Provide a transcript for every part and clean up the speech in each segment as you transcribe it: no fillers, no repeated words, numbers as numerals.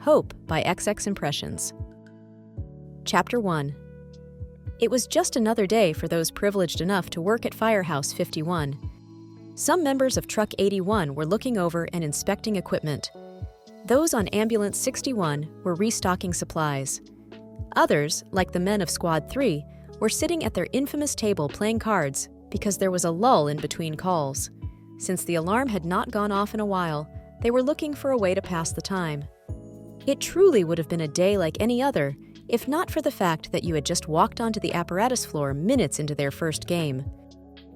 Hope by xxImpressions. Chapter 1. It was just another day for those privileged enough to work at Firehouse 51. Some members of Truck 81 were looking over and inspecting equipment. Those on Ambulance 61 were restocking supplies. Others, like the men of Squad 3, were sitting at their infamous table playing cards because there was a lull in between calls. Since the alarm had not gone off in a while, they were looking for a way to pass the time. It truly would have been a day like any other, if not for the fact that you had just walked onto the apparatus floor minutes into their first game.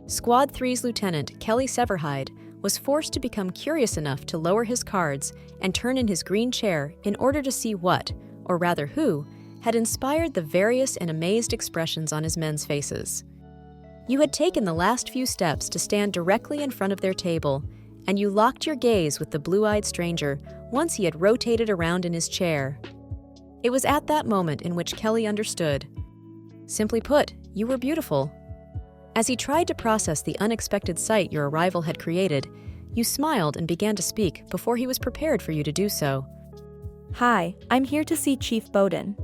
Squad 3's Lieutenant, Kelly Severhide, was forced to become curious enough to lower his cards and turn in his green chair in order to see what, or rather who, had inspired the various and amazed expressions on his men's faces. You had taken the last few steps to stand directly in front of their table, and you locked your gaze with the blue-eyed stranger once he had rotated around in his chair. It was at that moment in which Kelly understood. Simply put, you were beautiful. As he tried to process the unexpected sight your arrival had created, you smiled and began to speak before he was prepared for you to do so. Hi, I'm here to see Chief Bowden.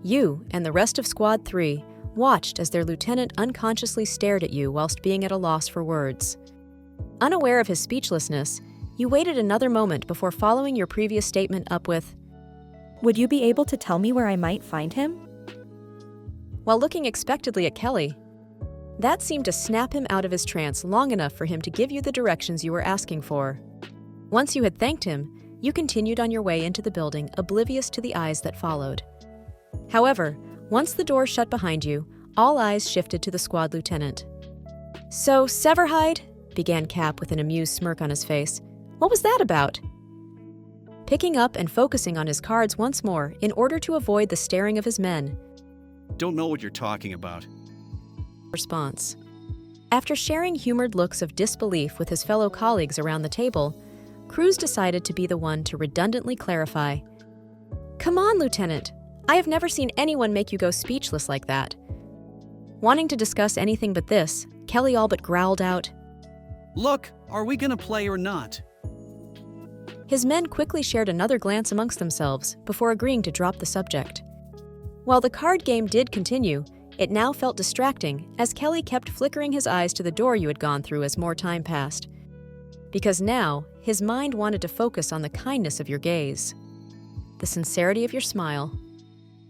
You and the rest of Squad 3 watched as their lieutenant unconsciously stared at you whilst being at a loss for words. Unaware of his speechlessness, you waited another moment before following your previous statement up with, Would you be able to tell me where I might find him? while looking expectantly at Kelly. That seemed to snap him out of his trance long enough for him to give you the directions you were asking for. Once you had thanked him, you continued on your way into the building, oblivious to the eyes that followed. However, once the door shut behind you, all eyes shifted to the squad lieutenant. "So, Severhide," began Cap with an amused smirk on his face. "What was that about?" Picking up and focusing on his cards once more in order to avoid the staring of his men. Don't know what you're talking about. Response. After sharing humored looks of disbelief with his fellow colleagues around the table, Cruz decided to be the one to redundantly clarify. "Come on, Lieutenant. I have never seen anyone make you go speechless like that." Wanting to discuss anything but this, Kelly all but growled out. Look, are we gonna play or not? His men quickly shared another glance amongst themselves before agreeing to drop the subject. While the card game did continue, it now felt distracting as Kelly kept flickering his eyes to the door you had gone through as more time passed. Because now, his mind wanted to focus on the kindness of your gaze, the sincerity of your smile.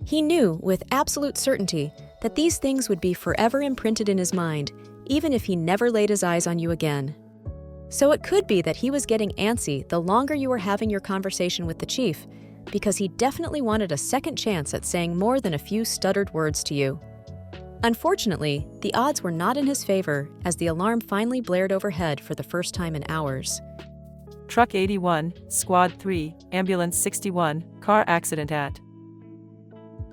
He knew with absolute certainty that these things would be forever imprinted in his mind, even if he never laid his eyes on you again. So it could be that he was getting antsy the longer you were having your conversation with the chief, because he definitely wanted a second chance at saying more than a few stuttered words to you. Unfortunately, the odds were not in his favor as the alarm finally blared overhead for the first time in hours. Truck 81, Squad 3, Ambulance 61, car accident at.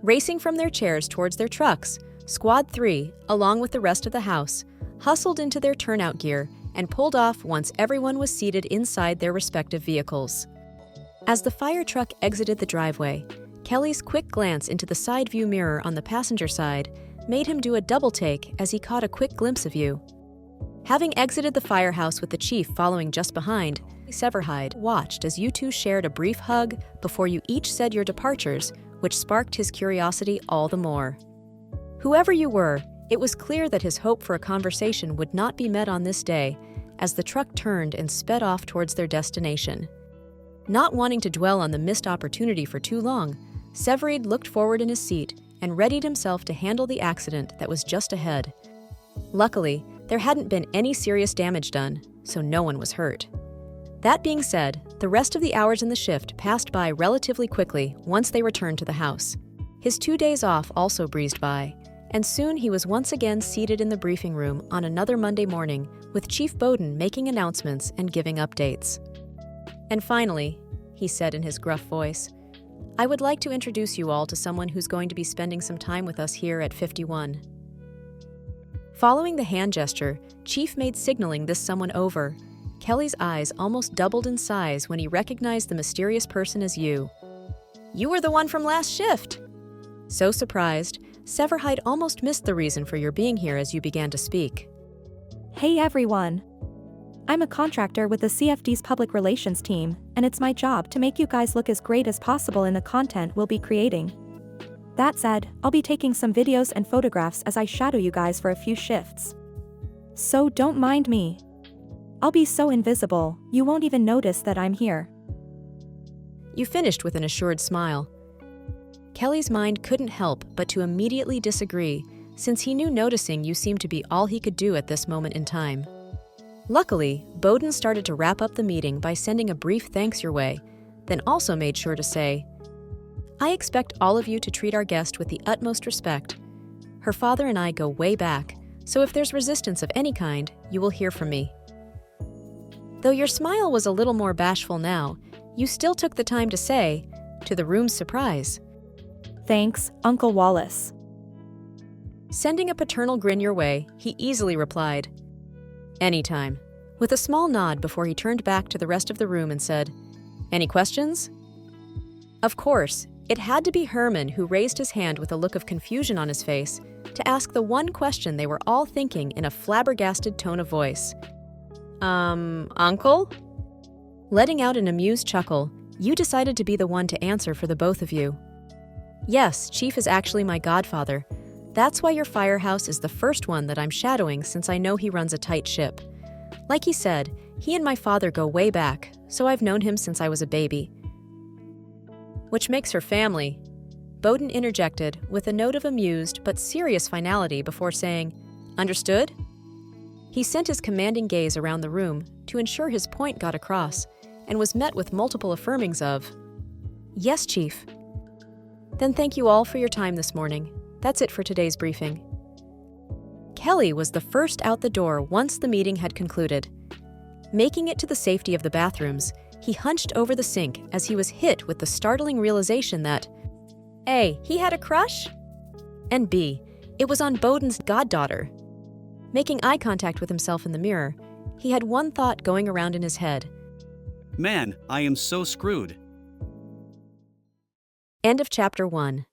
Racing from their chairs towards their trucks, Squad 3, along with the rest of the house, hustled into their turnout gear and pulled off once everyone was seated inside their respective vehicles. As the fire truck exited the driveway, Kelly's quick glance into the side view mirror on the passenger side made him do a double take as he caught a quick glimpse of you. Having exited the firehouse with the chief following just behind, Severhide watched as you two shared a brief hug before you each said your departures, which sparked his curiosity all the more. Whoever you were, it was clear that his hope for a conversation would not be met on this day as the truck turned and sped off towards their destination. Not wanting to dwell on the missed opportunity for too long, Severide looked forward in his seat and readied himself to handle the accident that was just ahead. Luckily, there hadn't been any serious damage done, so no one was hurt. That being said, the rest of the hours in the shift passed by relatively quickly once they returned to the house. His 2 days off also breezed by, and soon he was once again seated in the briefing room on another Monday morning with Chief Bowden making announcements and giving updates. "And finally," he said in his gruff voice, "I would like to introduce you all to someone who's going to be spending some time with us here at 51. Following the hand gesture, Chief made signaling this someone over. Kelly's eyes almost doubled in size when he recognized the mysterious person as you. "You were the one from last shift!" So surprised, Severhide almost missed the reason for your being here as you began to speak. Hey everyone. I'm a contractor with the CFD's public relations team, and it's my job to make you guys look as great as possible in the content we'll be creating. That said, I'll be taking some videos and photographs as I shadow you guys for a few shifts. So don't mind me. I'll be so invisible, you won't even notice that I'm here. You finished with an assured smile. Kelly's mind couldn't help but to immediately disagree, since he knew noticing you seemed to be all he could do at this moment in time. Luckily, Bowden started to wrap up the meeting by sending a brief thanks your way, then also made sure to say, "I expect all of you to treat our guest with the utmost respect. Her father and I go way back, so if there's resistance of any kind, you will hear from me." Though your smile was a little more bashful now, you still took the time to say, to the room's surprise, Thanks, Uncle Wallace. Sending a paternal grin your way, he easily replied, "Anytime," with a small nod before he turned back to the rest of the room and said, "Any questions?" Of course, it had to be Herman who raised his hand with a look of confusion on his face to ask the one question they were all thinking in a flabbergasted tone of voice. Uncle?" Letting out an amused chuckle, you decided to be the one to answer for the both of you. "Yes, Chief is actually my godfather. That's why your firehouse is the first one that I'm shadowing since I know he runs a tight ship. Like he said, he and my father go way back, so I've known him since I was a baby." "Which makes her family," Bowden interjected with a note of amused but serious finality before saying, "Understood?" He sent his commanding gaze around the room to ensure his point got across, and was met with multiple affirmings of, "Yes, Chief." "Then thank you all for your time this morning. That's it for today's briefing." Kelly was the first out the door once the meeting had concluded. Making it to the safety of the bathrooms, he hunched over the sink as he was hit with the startling realization that A, he had a crush, and B, it was on Bowden's goddaughter. Making eye contact with himself in the mirror, he had one thought going around in his head. Man, I am so screwed. End of Chapter 1.